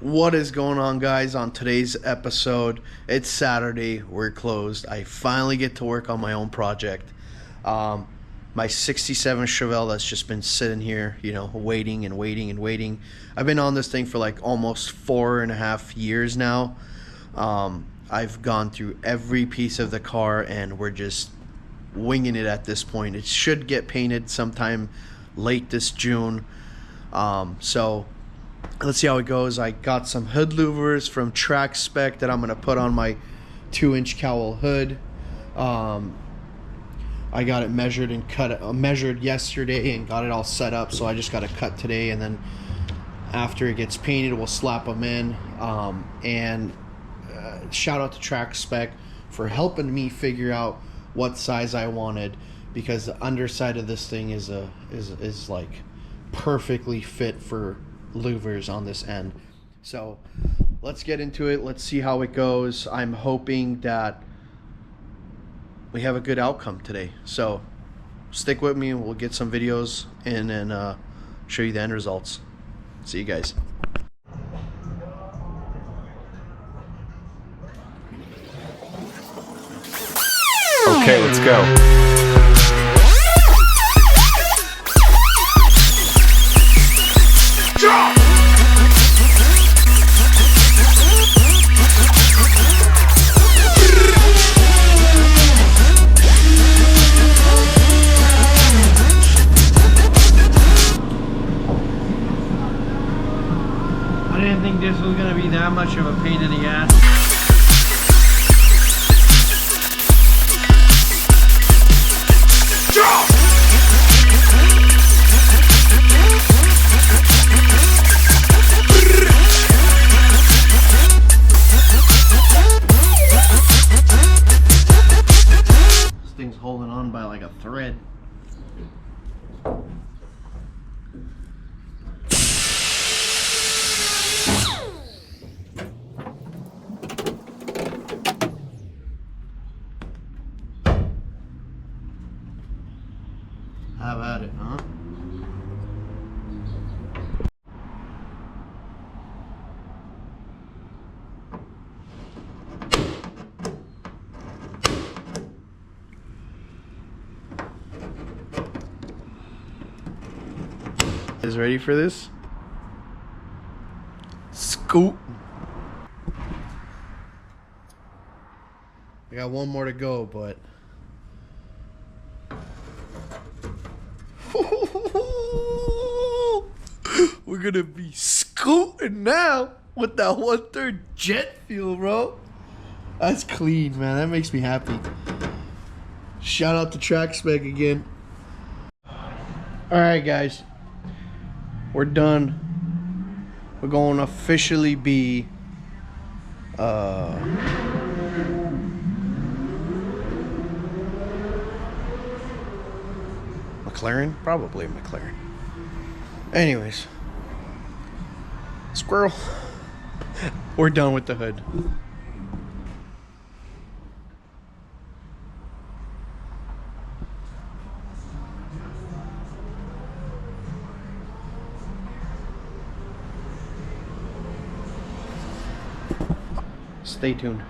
What is going on, guys? On today's episode, it's Saturday, we're closed. I finally get to work on my own project. My 67 Chevelle that's just been sitting here, waiting and waiting and waiting. I've been on this thing for like almost 4.5 years now. I've gone through every piece of the car and we're just winging it at this point. It should get painted sometime late this June. So let's see how it goes. I got some hood louvers from spec that I'm going to put on my 2-inch cowl hood. I got it measured and measured yesterday and got it all set up, so I just got to cut today, and then after it gets painted we'll slap them in. Shout out to spec for helping me figure out what size I wanted, because the underside of this thing is like perfectly fit for louvers on this end. So let's get into it. Let's see how it goes. I'm hoping that we have a good outcome today, so stick with me. We'll get some videos and then show you the end results. See you guys. Okay, let's go. I didn't think this was gonna be that much of a pain in the ass. This thing's holding on by like a thread. Have at it, huh? Is ready for this? Scoot. I got one more to go, but we're gonna be scooting now with that 1/3 jet fuel, bro. That's clean, man. That makes me happy. Shout out to spec again. Alright, guys, we're done. We're going to officially be McLaren? Probably McLaren. Anyways, squirrel. We're done with the hood. Stay tuned.